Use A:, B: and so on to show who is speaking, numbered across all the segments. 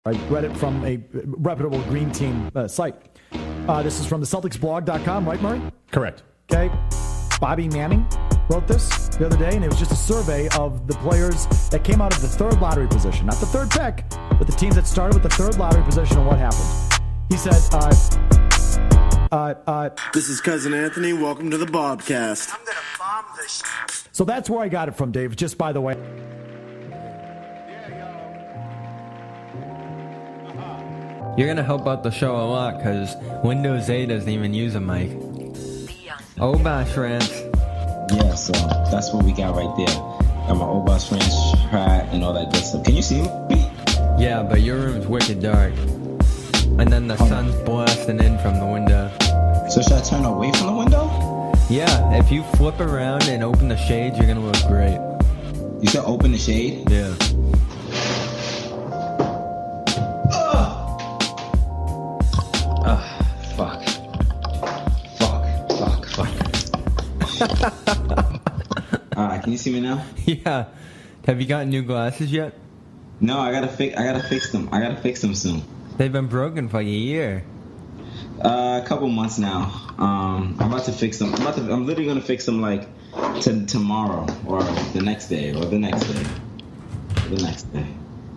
A: I read it from a reputable green team site. This is from the CelticsBlog.com, right, Murray?
B: Correct.
A: Okay. Bobby Manning wrote this the other day, and it was just a survey of the players that came out of the third lottery position. Not the third pick, but the teams that started with the third lottery position and what happened. He said,
C: this is Cousin Anthony. Welcome to the Bobcast.
D: I'm gonna bomb this.
A: So that's where I got it from, Dave, just by the way.
E: You're going to help out the show a lot because Windows 8 doesn't even use a mic. ObasRants.
F: Yeah, so that's what we got right there. Got my ObasRants hat and all that good stuff. Can you see me?
E: Yeah, but your room's wicked dark. And then the sun's blasting in from the window.
F: So should I turn away from the window?
E: Yeah, if you flip around and open the shades, you're going to look great.
F: You said open the shade?
E: Yeah.
F: Fuck. Alright, can you see me now?
E: Yeah. Have you gotten new glasses yet?
F: No, I gotta fix them. I gotta fix them soon.
E: They've been broken for like a year.
F: A couple months now. I'm about to fix them. I'm literally gonna fix them like tomorrow or the next day or the next day. The next day.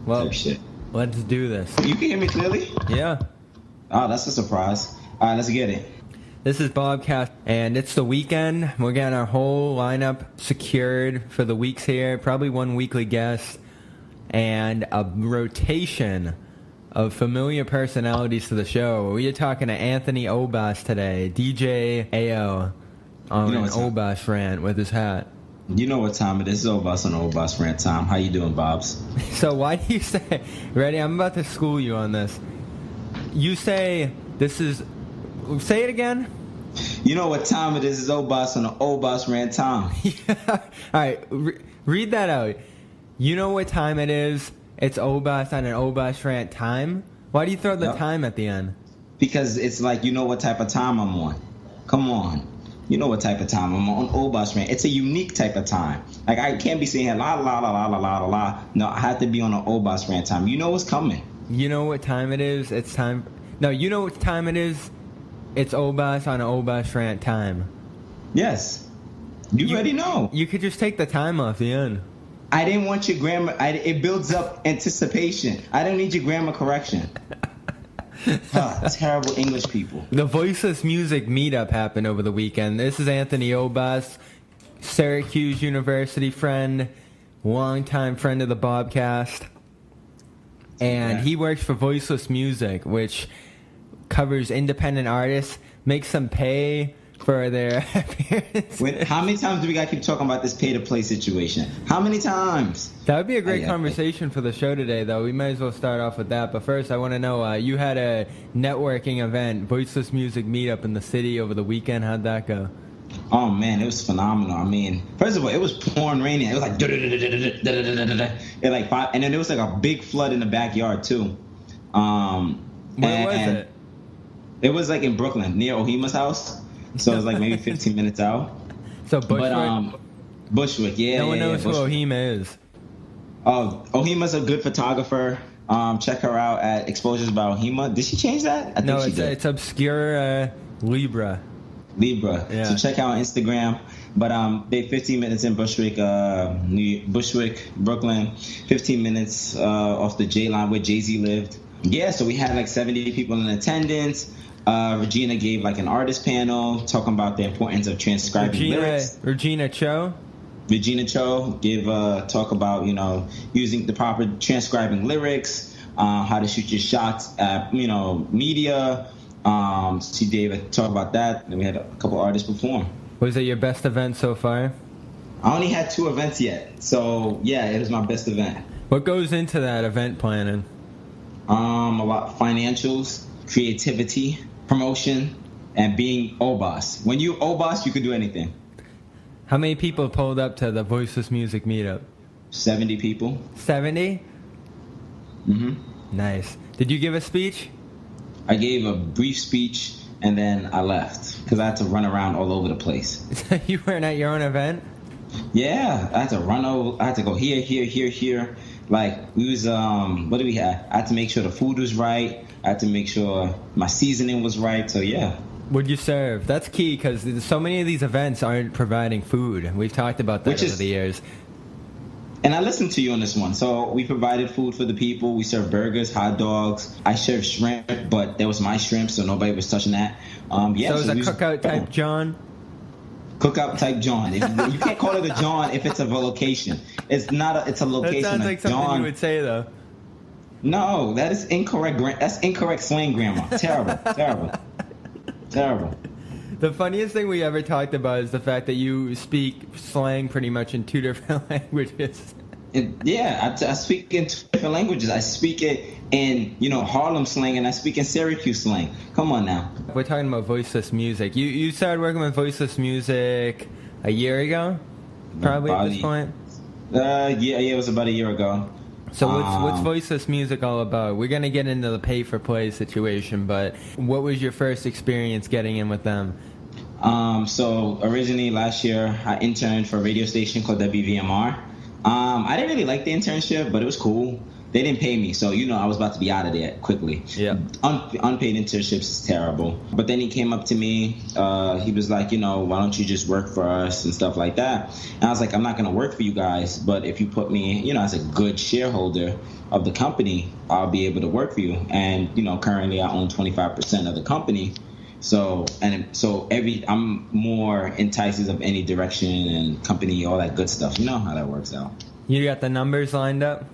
E: Well,
F: type shit.
E: Let's do this.
F: You can hear me clearly?
E: Yeah.
F: Oh, that's a surprise. Alright, let's get it.
E: This is Bobcast, and it's the weekend. We're getting our whole lineup secured for the weeks here. Probably one weekly guest and a rotation of familiar personalities to the show. We are talking to Anthony Obas today, DJ AO on an Obas rant with his hat.
F: You know what time it is. It's Obas on Obas rant time. How you doing, Bobs?
E: So why do you say... Ready? I'm about to school you on this. You say this is... Say it again.
F: You know what time it is. It's Obas on the Obas rant time.
E: Yeah. All right. Read that out. You know what time it is. It's Obas on an Obas rant time. Why do you throw the time at the end?
F: Because it's like, you know what type of time I'm on. Come on. You know what type of time I'm on Obas rant. It's a unique type of time. Like, I can't be saying la la la la la la la la. No, I have to be on an Obas rant time. You know what's coming.
E: You know what time it is. It's time. No, you know what time it is. It's Obas on an Obas rant time.
F: Yes. You already know.
E: You could just take the time off the end.
F: I didn't want your grammar. It builds up anticipation. I don't need your grammar correction. Terrible English people.
E: The Voiceless Music meetup happened over the weekend. This is Anthony Obas, Syracuse University friend, longtime friend of the Bobcast. And he works for Voiceless Music, which covers independent artists, makes them pay for their appearances.
F: How many times do we got to keep talking about this pay-to-play situation? How many times?
E: That would be a great conversation for the show today, though. We might as well start off with that. But first, I want to know, you had a networking event, Voiceless Music Meetup in the city over the weekend. How'd that go?
F: Oh, man, it was phenomenal. I mean, first of all, it was pouring raining. It was like... And then there was like a big flood in the backyard, too.
E: Where was it?
F: It was like in Brooklyn, near Ohima's house. So it was like maybe 15 minutes out.
E: So Bushwick?
F: Bushwick, yeah.
E: No one knows who Ohima is.
F: Oh, Ohima's a good photographer. Check her out at Exposures by Ohima. Did she change that? I think she did.
E: It's obscure Libra.
F: Yeah. So check out Instagram. But they 15 minutes in Bushwick, Brooklyn. 15 minutes off the J line where Jay-Z lived. Yeah, so we had like 70 people in attendance. Regina gave like an artist panel talking about the importance of transcribing lyrics.
E: Regina Cho
F: gave a talk about, using the proper transcribing lyrics, how to shoot your shots at, media. She gave a talk about that. Then we had a couple artists perform.
E: Was it your best event so far?
F: I only had 2 events yet. So, yeah, it was my best event.
E: What goes into that event planning?
F: A lot of financials, creativity, promotion, and being Obas. When you Obas, you can do anything.
E: How many people pulled up to the Voiceless Music Meetup?
F: 70 people.
E: 70?
F: Mm-hmm.
E: Nice. Did you give a speech?
F: I gave a brief speech, and then I left because I had to run around all over the place.
E: You weren't at your own event?
F: Yeah, I had to run over. I had to go here. Like, we was, what do we have? I had to make sure the food was right. I had to make sure my seasoning was right. So, yeah.
E: What'd you serve? That's key because so many of these events aren't providing food. We've talked about that over the years.
F: And I listened to you on this one. So we provided food for the people. We served burgers, hot dogs. I served shrimp, but that was my shrimp, so nobody was touching that. Yeah.
E: So it was a cookout type John?
F: Cookout type John. You can't call it a John if it's a location. It's not. It's a location.
E: That sounds like something
F: John.
E: You would say, though.
F: No, that is incorrect. That's incorrect slang grammar. Terrible. Terrible.
E: The funniest thing we ever talked about is the fact that you speak slang pretty much in 2 different languages.
F: I speak in 2 different languages. I speak it in, Harlem slang, and I speak in Syracuse slang. Come on now.
E: We're talking about voiceless music. You started working with voiceless music a year ago, probably at this point?
F: It was about a year ago.
E: So what's voiceless music all about? We're going to get into the pay-for-play situation, but what was your first experience getting in with them?
F: So originally last year, I interned for a radio station called WVMR. I didn't really like the internship, but it was cool. They didn't pay me, so I was about to be out of there quickly.
E: Yeah.
F: Unpaid internships is terrible. But then he came up to me. He was like, why don't you just work for us and stuff like that? And I was like, I'm not going to work for you guys, but if you put me, as a good shareholder of the company, I'll be able to work for you. And currently I own 25% of the company. So I'm more enticed of any direction and company, all that good stuff. You know how that works out.
E: You got the numbers lined up?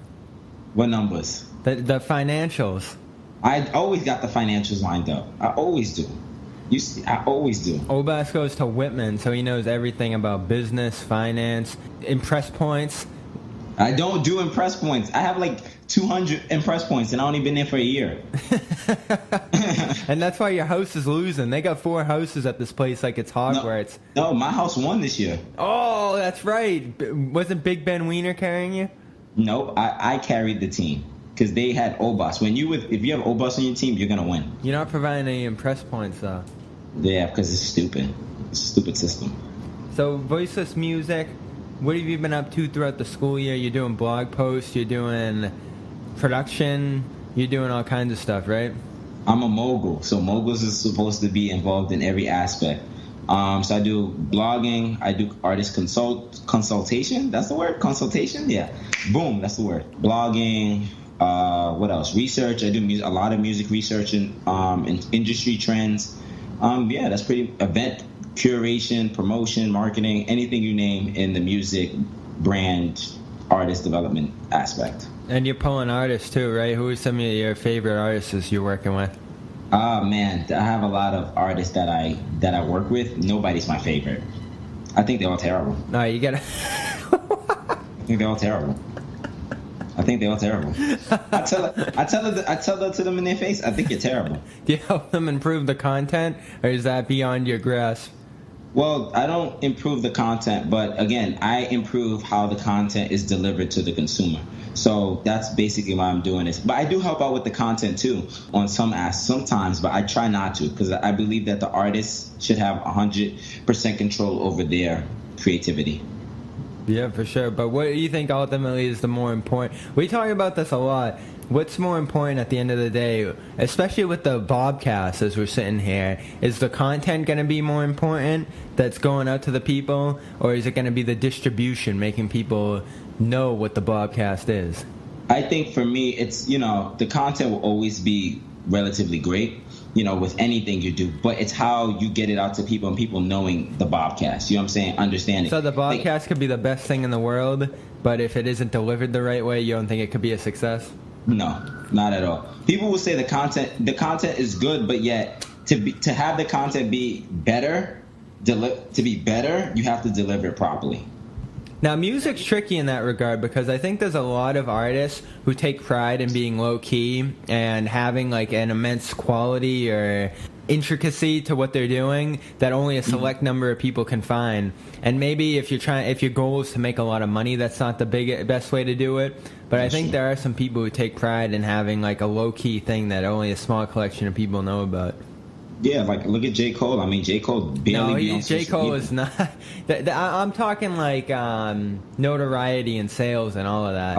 F: What numbers?
E: The financials.
F: I always got the financials lined up. I always do. I always do.
E: Obas goes to Whitman, so he knows everything about business, finance, impress points.
F: I don't do impress points. I have like 200 impress points, and I only been there for a year.
E: And that's why your house is losing. They got 4 houses at this place like it's Hogwarts.
F: No, my house won this year.
E: Oh, that's right. Wasn't Big Ben Wiener carrying you?
F: No, I carried the team because they had Obas. If you have Obas on your team, you're gonna win.
E: You're not providing any impress points, though.
F: Yeah, because it's stupid. It's a stupid system.
E: So, voiceless music. What have you been up to throughout the school year? You're doing blog posts. You're doing production. You're doing all kinds of stuff, right?
F: I'm a mogul, so moguls is supposed to be involved in every aspect. So I do blogging, I do artist consultation. That's the word? Consultation? Yeah. Boom, that's the word. Blogging, what else? Research. I do a lot of music research and in industry trends. That's pretty event curation, promotion, marketing, anything you name in the music brand artist development aspect.
E: And you're pulling artists too, right? Who are some of your favorite artists you're working with?
F: Man, I have a lot of artists that I work with. Nobody's my favorite. I think they're all terrible.
E: No, you gotta.
F: I think they're all terrible. I tell that to them in their face. I think you're terrible.
E: Do you help them improve the content, or is that beyond your grasp?
F: Well, I don't improve the content, but again, I improve how the content is delivered to the consumer. So that's basically why I'm doing this. But I do help out with the content too on sometimes, but I try not to because I believe that the artists should have 100% control over their creativity.
E: Yeah, for sure. But what do you think ultimately is the more important? We talk about this a lot. What's more important at the end of the day, especially with the Bobcast as we're sitting here, is the content going to be more important that's going out to the people, or is it going to be the distribution, making people know what the Bobcast is?
F: I think for me, it's, the content will always be relatively great, with anything you do, but it's how you get it out to people and people knowing the Bobcast. You know what I'm saying? Understanding.
E: So the Bobcast could be the best thing in the world, but if it isn't delivered the right way, you don't think it could be a success?
F: No, not at all. People will say the content is good, but yet to have the content be better, you have to deliver it properly.
E: Now, music's tricky in that regard because I think there's a lot of artists who take pride in being low-key and having like an immense quality or intricacy to what they're doing that only a select number of people can find. And maybe if your goal is to make a lot of money, that's not the best way to do it. But I think there are some people who take pride in having like a low-key thing that only a small collection of people know about.
F: Yeah, like look at J. Cole. I mean, J. Cole barely.
E: No, J. Cole is not. I'm talking like notoriety and sales and all of that.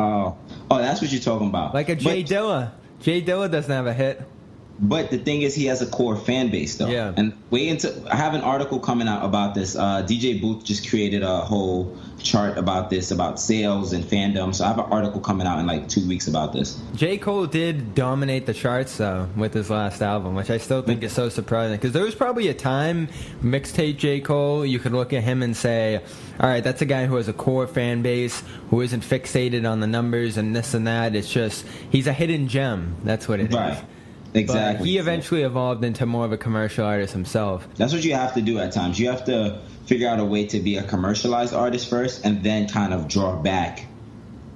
F: Oh, that's what you're talking about.
E: Like a Jay Dilla. Jay Dilla doesn't have a hit.
F: But the thing is, he has a core fan base, though.
E: Yeah.
F: And I have an article coming out about this. DJ Booth just created a whole chart about this, about sales and fandom. So I have an article coming out in like 2 weeks about this.
E: J. Cole did dominate the charts, though, with his last album, which I still think is so surprising. Because there was probably a time, mixtape J. Cole, you could look at him and say, all right, that's a guy who has a core fan base, who isn't fixated on the numbers and this and that. It's just, he's a hidden gem. That's what it is.
F: Exactly.
E: But he eventually evolved into more of a commercial artist himself.
F: That's what you have to do at times. You have to figure out a way to be a commercialized artist first and then kind of draw back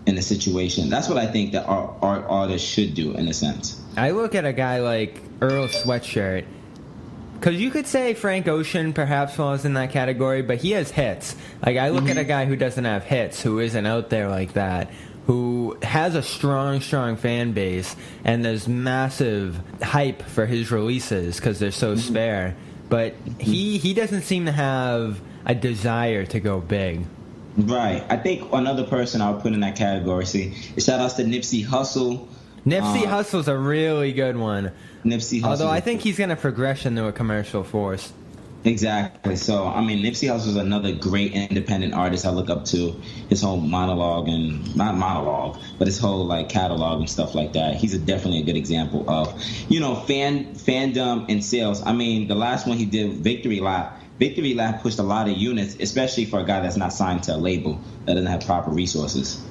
F: in the situation. That's what I think that our artists should do, in a sense.
E: I look at a guy like Earl Sweatshirt, because you could say Frank Ocean perhaps falls in that category, but he has hits. Like, I look at a guy who doesn't have hits, who isn't out there like that, who has a strong fan base, and there's massive hype for his releases because they're so spare. But he doesn't seem to have a desire to go big.
F: Right. I think another person I would put in that category, shout outs to Nipsey Hussle.
E: Nipsey Hussle's a really good one.
F: Nipsey Hussle.
E: Although I think he's going to progress into a commercial force.
F: Exactly. So, I mean, Nipsey Hussle is another great independent artist I look up to. His whole monologue, and not monologue, but his whole like catalog and stuff like that. He's definitely a good example of, fandom and sales. I mean, the last one he did, Victory Lap pushed a lot of units, especially for a guy that's not signed to a label that doesn't have proper resources.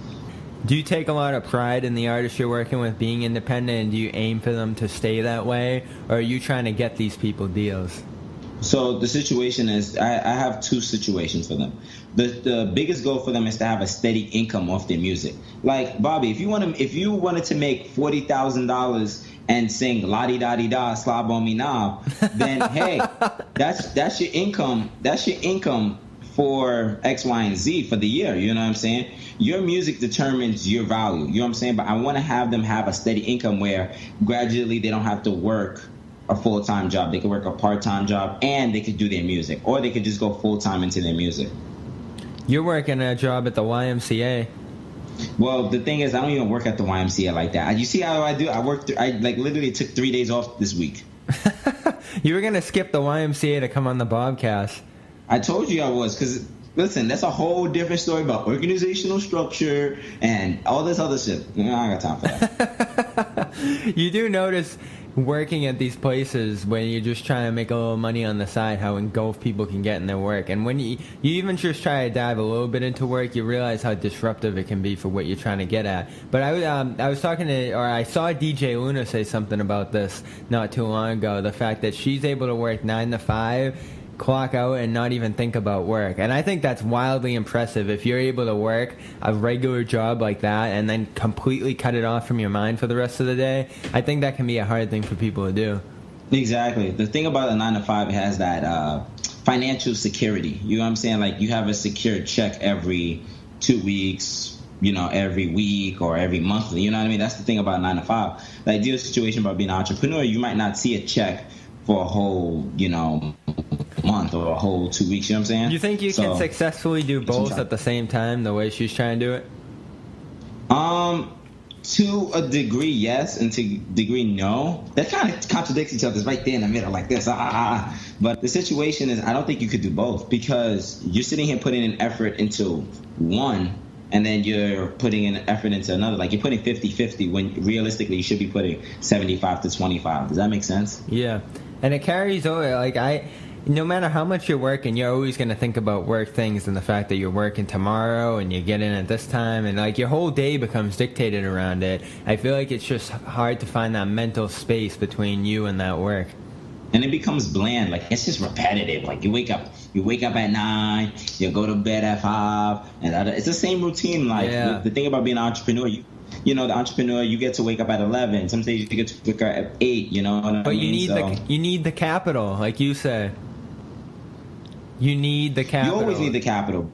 E: Do you take a lot of pride in the artists you're working with being independent, and do you aim for them to stay that way, or are you trying to get these people deals?
F: So the situation is, I have two situations for them. The biggest goal for them is to have a steady income off their music. Like, Bobby, if you wanted to make $40,000 and sing la di da di da slob on me now, then hey, that's your income. That's your income for X, Y, and Z for the year. You know what I'm saying? Your music determines your value. You know what I'm saying? But I want to have them have a steady income where gradually they don't have to work a full-time job. They could work a part-time job and they could do their music, or they could just go full-time into their music.
E: You're working a job at the YMCA.
F: Well, the thing is, I don't even work at the YMCA like that. You see how I do? I literally took 3 days off this week.
E: You were going to skip the YMCA to come on the Bobcast.
F: I told you I was, because listen, that's a whole different story about organizational structure and all this other shit. I ain't got time for that.
E: You do notice working at these places when you're just trying to make a little money on the side, how engulfed people can get in their work. And when you even just try to dive a little bit into work, you realize how disruptive it can be for what you're trying to get at. But I saw DJ Luna say something about this not too long ago, the fact that she's able to work 9 to 5, clock out, and not even think about work. And I think that's wildly impressive. If you're able to work a regular job like that and then completely cut it off from your mind for the rest of the day, I think that can be a hard thing for people to do.
F: Exactly. The thing about a 9 to 5, it has that financial security. You know what I'm saying? Like, you have a secure check every 2 weeks, every week or every monthly. You know what I mean? That's the thing about 9 to 5. The ideal situation about being an entrepreneur, you might not see a check for a whole, month or a whole 2 weeks. You know what I'm saying?
E: You think you can successfully do both at the same time, the way she's trying to do it?
F: To a degree, yes, and to a degree, no. That kind of contradicts each other. It's right there in the middle, like this. But the situation is, I don't think you could do both, because you're sitting here putting an effort into one, and then you're putting an effort into another. Like, you're putting 50-50 when realistically you should be putting 75 to 25. Does that make sense?
E: Yeah. And it carries over. Like, no matter how much you're working, you're always going to think about work things and the fact that you're working tomorrow and you get in at this time, and like your whole day becomes dictated around it. I feel like it's just hard to find that mental space between you and that work.
F: And it becomes bland. Like, it's just repetitive. Like, you wake up at 9, you go to bed at 5, and it's the same routine. Like, the thing about being an entrepreneur, the entrepreneur, you get to wake up at 11. Some days you get to wake up at 8. You know what I mean?
E: But you need the capital, like you said. You need the capital.
F: You always need the capital.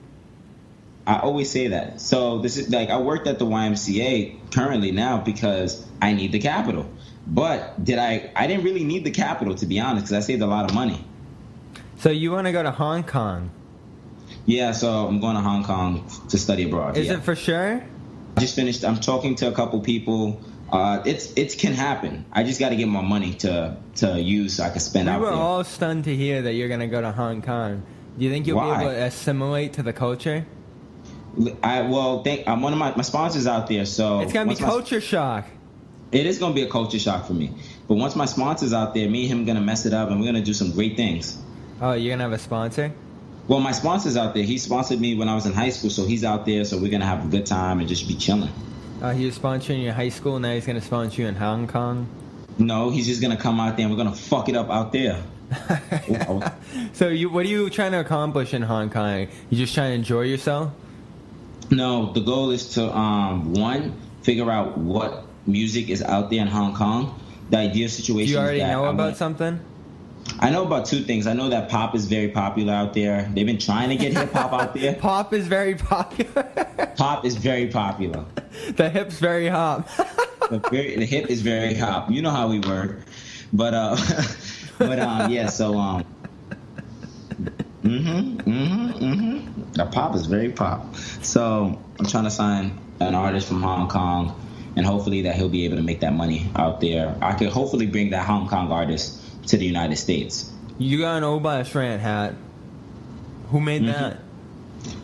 F: I always say that. So this is like, I worked at the YMCA currently now because I need the capital. But I didn't really need the capital, to be honest, because I saved a lot of money.
E: So you want to go to Hong Kong?
F: Yeah, so I'm going to Hong Kong to study abroad.
E: Is it for sure?
F: just finished. I'm talking to a couple people. It can happen. I just got to get more money to use so I can spend out there.
E: We were all stunned to hear that you're going to go to Hong Kong. Do you think you'll be able to assimilate to the culture?
F: I'm one of my sponsors out there, so
E: it's going to be culture shock.
F: It is going to be a culture shock for me. But once my sponsor's out there, me and him are going to mess it up, and we're going to do some great things.
E: Oh, you're going to have a sponsor?
F: Well, my sponsor's out there. He sponsored me when I was in high school, so he's out there, so we're going to have a good time and just be chilling.
E: He was sponsoring you in high school, now he's going to sponsor you in Hong Kong?
F: No, he's just going to come out there, and we're going to fuck it up out there.
E: So what are you trying to accomplish in Hong Kong? You just trying to enjoy yourself?
F: No, the goal is to, one, figure out what music is out there in Hong Kong. The ideal situation.
E: Do you already know about something?
F: I know about two things. I know that pop is very popular out there. They've been trying to get hip hop out there.
E: Pop is very popular.
F: Pop is very popular.
E: The hip's very hop.
F: The hip is very hop. You know how we work. But yeah. So The pop is very pop. So I'm trying to sign an artist from Hong Kong, and hopefully that he'll be able to make that money out there. I could hopefully bring that Hong Kong artist to the United States.
E: You got an ObasRant hat. Who made that?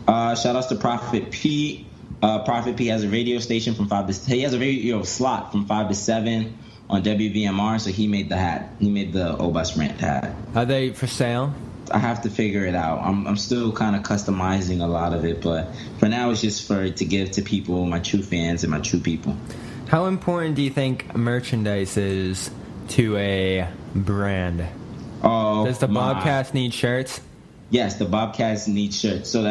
F: Shout outs to Prophet P. Prophet P has a radio station from 5 to... He has a radio slot from 5 to 7 on WVMR, so he made the hat. He made the ObasRant hat.
E: Are they for sale?
F: I have to figure it out. I'm still kind of customizing a lot of it, but for now it's just to give to people, my true fans and my true people.
E: How important do you think merchandise is to a brand? Does the Bobcast need shirts?
F: Yes, the Bobcast needs shirts so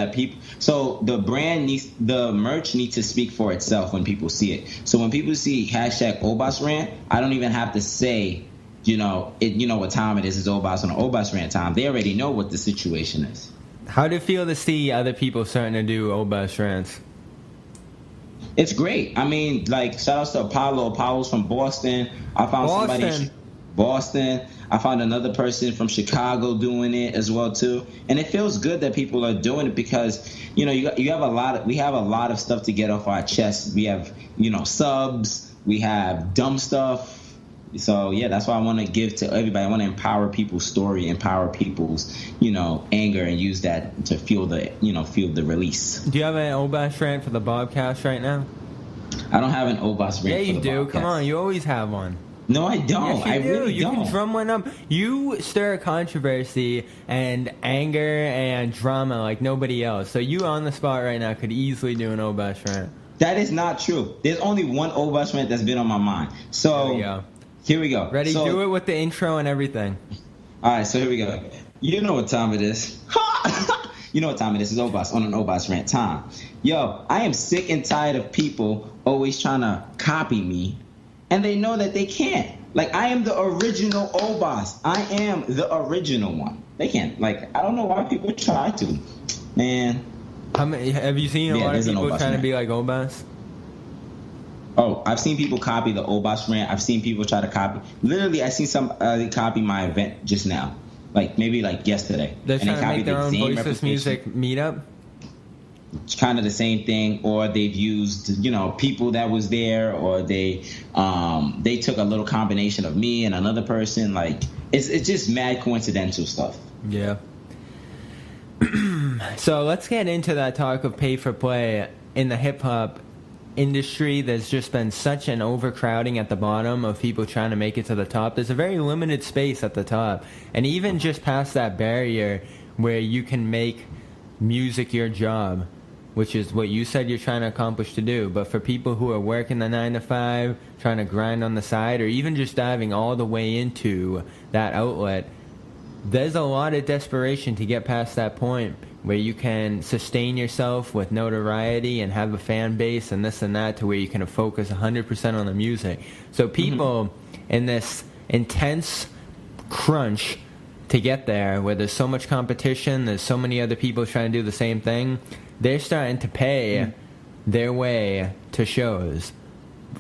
F: the merch needs to speak for itself when people see it. So when people see #ObasRant, I don't even have to say, what time it is. It's Obas on ObasRant time. They already know what the situation is.
E: How do you feel to see other people starting to do ObasRants?
F: It's great. I mean, shout outs to Apollo. Apollo's from Boston. I found somebody Boston. I found another person from Chicago doing it as well too, and it feels good that people are doing it because we have a lot of stuff to get off our chest. We have subs, we have dumb stuff. So yeah, that's why I want to give to everybody. I want to empower people's story, empower people's anger, and use that to fuel the release.
E: Do you have an ObasRant for the Bobcast right now?
F: I don't have an ObasRant.
E: Yeah, you
F: for the
E: do.
F: Bobcast.
E: Come on, you always have one.
F: No, I don't.
E: Yes, you
F: I
E: do.
F: really don't.
E: You can drum one up. You stir controversy and anger and drama like nobody else. So you on the spot right now could easily do an ObasRant.
F: That is not true. There's only one ObasRant that's been on my mind. So here we go.
E: Ready? Do it with the intro and everything.
F: All right, so here we go. You know what time it is. You know what time it is. It's Obas on an ObasRant time. Yo, I am sick and tired of people always trying to copy me, and they know that they can't. I am the original Obas. I am the original one. They can't. I don't know why people try to. Man.
E: Have you seen a lot of people trying to be like Obas?
F: Oh, I've seen people copy the ObasRant. I've seen people try to copy. Literally, I seen somebody copy my event just now. Maybe yesterday.
E: They're trying to make their own Voiceless music meetup?
F: It's kind of the same thing, or they've used people that was there, or they took a little combination of me and another person. It's just mad coincidental stuff.
E: Yeah. So let's get into that talk of pay for play in the hip hop industry. There's just been such an overcrowding at the bottom of people trying to make it to the top. There's a very limited space at the top, and even just past that barrier where you can make music your job, which is what you said you're trying to accomplish to do. But for people who are working the 9 to 5, trying to grind on the side, or even just diving all the way into that outlet, there's a lot of desperation to get past that point where you can sustain yourself with notoriety and have a fan base and this and that, to where you can focus 100% on the music. So people in this intense crunch to get there, where there's so much competition, there's so many other people trying to do the same thing, they're starting to pay their way to shows,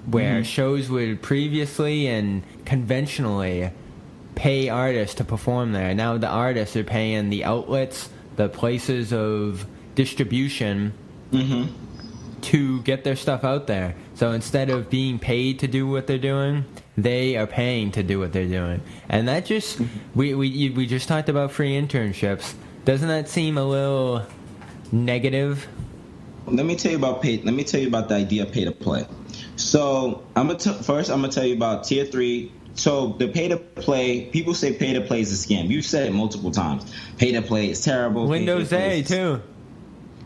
E: where shows would previously and conventionally pay artists to perform there. Now the artists are paying the outlets, the places of distribution, to get their stuff out there. So instead of being paid to do what they're doing, they are paying to do what they're doing. And that just, we just talked about free internships. Doesn't that seem a little negative?
F: Let me tell you about the idea of pay to play. So first I'm gonna tell you about tier 3. So the pay to play, people say pay to play is a scam. You've said it multiple times. Pay to play is terrible.
E: Windows A too.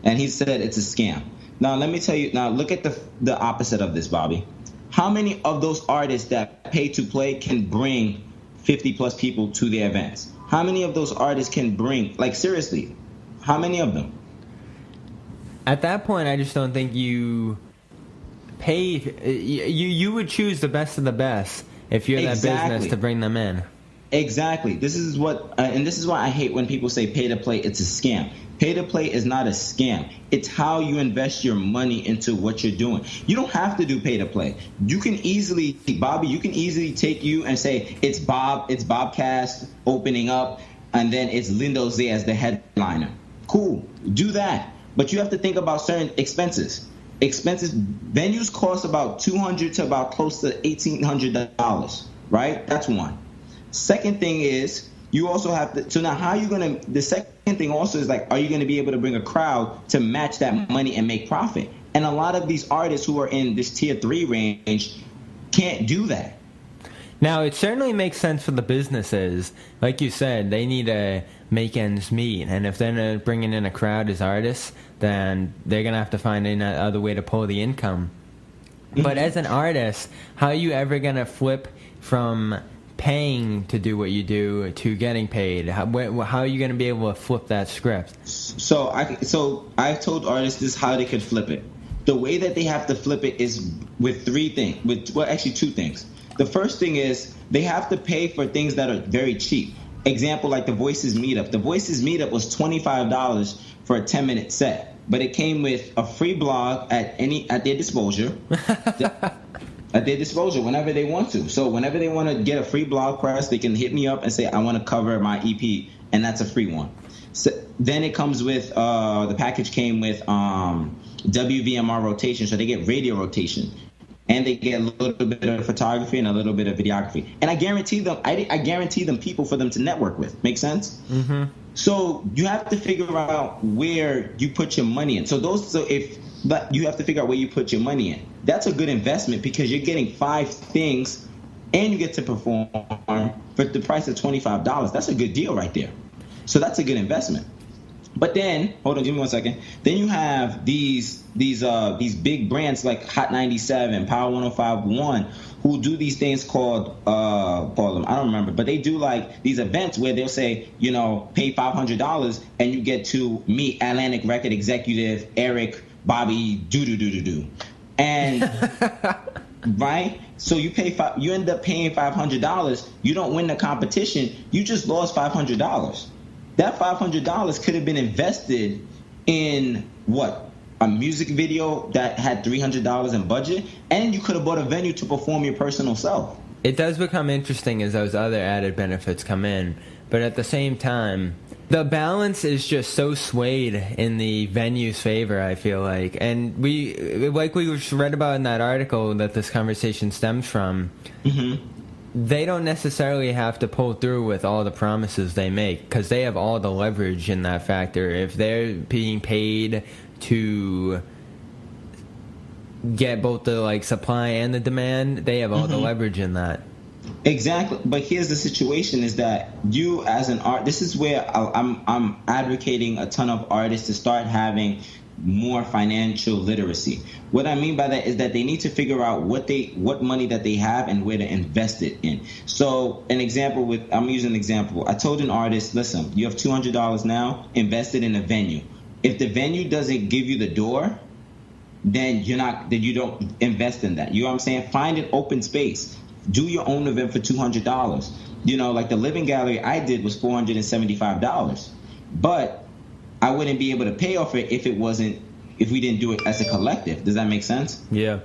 F: And he said it's a scam. Now let me tell you. Now look at the opposite of this, Bobby. How many of those artists that pay to play can bring 50 plus people to their events? How many of those artists can bring, like, seriously, how many of them?
E: At that point, I just don't think you pay. You would choose the best of the best if you're that business to bring them in.
F: Exactly. This is what, and this is why I hate when people say pay to play. It's a scam. Pay to play is not a scam. It's how you invest your money into what you're doing. You don't have to do pay to play. You can easily, Bobby, take you and say it's Bobcast opening up, and then it's Lindo's there as the headliner. Cool. Do that. But you have to think about certain expenses. Venues cost about $200 to about close to $1,800, right? That's one. Second thing is, you also have to, so now how are you going to, the second thing also is, like, are you going to be able to bring a crowd to match that money and make profit? And a lot of these artists who are in this tier 3 range can't do that.
E: Now, it certainly makes sense for the businesses. Like you said, they need to make ends meet. And if they're not bringing in a crowd as artists, then they're going to have to find another way to pull the income. Mm-hmm. But as an artist, how are you ever going to flip from paying to do what you do to getting paid? How are you going to be able to flip that script?
F: So I've told artists this how they can flip it. The way that they have to flip it is with two things. The first thing is they have to pay for things that are very cheap. Example, like the Voices meetup. The Voices meetup was $25 for a 10-minute set, but it came with a free blog at their disposal. At their disposal whenever they want to. So whenever they want to get a free blog press, they can hit me up and say, I want to cover my EP, and that's a free one. So then it comes with, the package came with WVMR rotation, so they get radio rotation. And they get a little bit of photography and a little bit of videography. And I guarantee them people for them to network with. Make sense? Mm-hmm. So you have to figure out where you put your money in. But you have to figure out where you put your money in. That's a good investment because you're getting 5 things and you get to perform for the price of $25. That's a good deal right there. So that's a good investment. But then, hold on, give me 1 second. Then you have these big brands like Hot 97, Power 105.1, who do these things called I don't remember, but they do like these events where they'll say, pay $500 and you get to meet Atlantic record executive Eric Bobby do. And right? So you end up paying $500. You don't win the competition. You just lost $500. That $500 could have been invested in a music video that had $300 in budget, and you could have bought a venue to perform your personal self.
E: It does become interesting as those other added benefits come in, but at the same time, the balance is just so swayed in the venue's favor, I feel like. And we just read about in that article that this conversation stems from, mm-hmm. They don't necessarily have to pull through with all the promises they make because they have all the leverage in that factor. If they're being paid to get both the supply and the demand, they have all mm-hmm. the leverage in that.
F: Exactly. But here's the situation is that you as an art, this is where I'm advocating a ton of artists to start having more financial literacy. What I mean by that is that they need to figure out what money that they have and where to invest it in. So I'm using an example. I told an artist, listen, you have $200 now, invest it in a venue. If the venue doesn't give you the door, then you don't invest in that. You know what I'm saying? Find an open space. Do your own event for $200. Like the Living Gallery I did was $475. But I wouldn't be able to pay off it if we didn't do it as a collective. Does that make sense?
E: Yeah.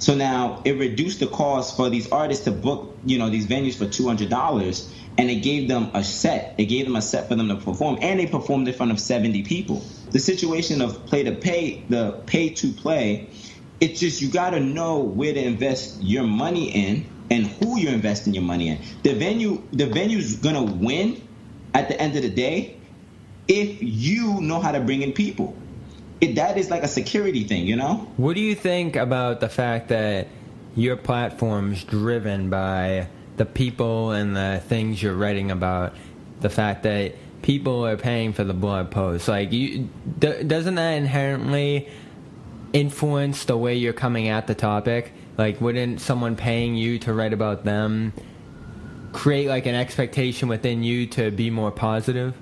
F: So now it reduced the cost for these artists to book, these venues for $200, and it gave them a set. It gave them a set for them to perform, and they performed in front of 70 people. The situation of the pay to play, it's just you got to know where to invest your money in and who you're investing your money in. The venue's gonna win at the end of the day if you know how to bring in people. That is like a security thing,
E: What do you think about the fact that your platform's driven by the people and the things you're writing about? The fact that people are paying for the blog posts. Like, doesn't that inherently influence the way you're coming at the topic? Like, wouldn't someone paying you to write about them create like an expectation within you to be more positive?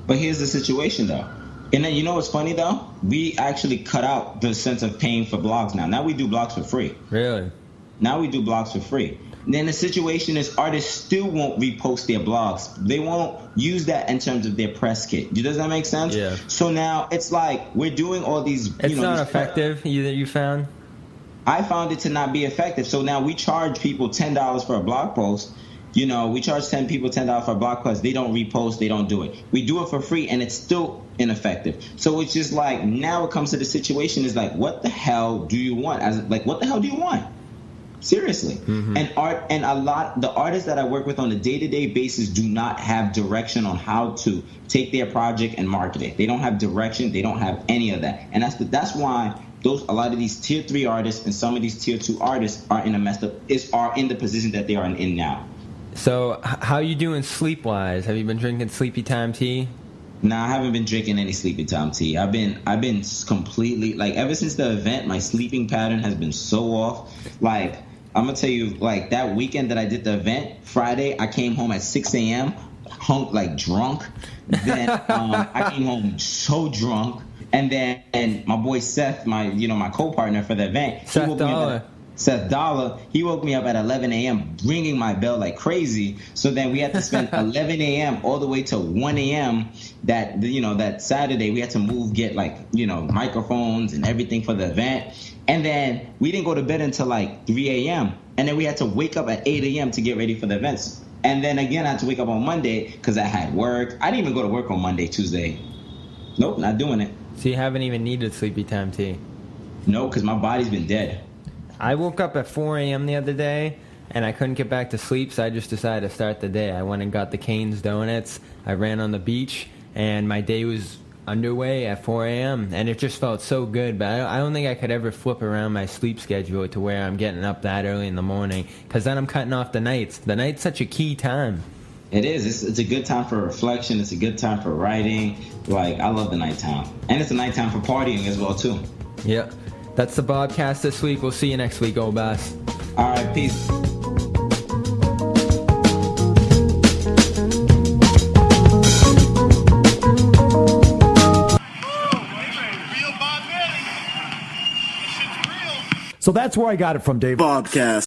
F: But here's the situation, though. And then what's funny, though? We actually cut out the sense of paying for blogs now. Now we do blogs for free.
E: Really?
F: Now we do blogs for free. And then the situation is artists still won't repost their blogs. They won't use that in terms of their press kit. Does that make sense?
E: Yeah.
F: So now it's like we're doing all these...
E: It's not effective, you found?
F: I found it to not be effective. So now we charge people $10 for a blog post. We charge 10 people $10 for a blog post. They don't repost. They don't do it. We do it for free, and it's still ineffective. So it's just like now it comes to the situation is like, what the hell do you want? What the hell do you want? Seriously. Mm-hmm. And the artists that I work with on a day-to-day basis do not have direction on how to take their project and market it. They don't have direction. They don't have any of that. And that's why a lot of these tier 3 artists and some of these tier 2 artists are in the position that they are in now.
E: So how you doing sleep-wise? Have you been drinking sleepy time tea?
F: Nah, I haven't been drinking any sleepy time tea. I've been completely, ever since the event, my sleeping pattern has been so off. I'm going to tell you, that weekend that I did the event, Friday, I came home at 6 a.m., drunk. Then I came home so drunk. And then my boy Seth, my co-partner for the event, Seth Dollar, he woke me up at 11 a.m. ringing my bell like crazy. So then we had to spend 11 a.m. all the way to 1 a.m. that Saturday. We had to get microphones and everything for the event. And then we didn't go to bed until 3 a.m. And then we had to wake up at 8 a.m. to get ready for the events. And then again, I had to wake up on Monday because I had work. I didn't even go to work on Monday, Tuesday. Nope, not doing it.
E: So you haven't even needed sleepy time tea?
F: No, because my body's been dead.
E: I woke up at 4 a.m. the other day, and I couldn't get back to sleep, so I just decided to start the day. I went and got the Cane's Donuts. I ran on the beach, and my day was underway at 4 a.m., and it just felt so good. But I don't think I could ever flip around my sleep schedule to where I'm getting up that early in the morning, because then I'm cutting off the nights. The night's such a key time.
F: It is. It's a good time for reflection. It's a good time for writing. I love the nighttime. And it's a nighttime for partying as well, too.
E: Yep. That's the Bobcast this week. We'll see you next week, Obas.
F: All right, peace.
A: So that's where I got it from, Dave.
C: Bobcast.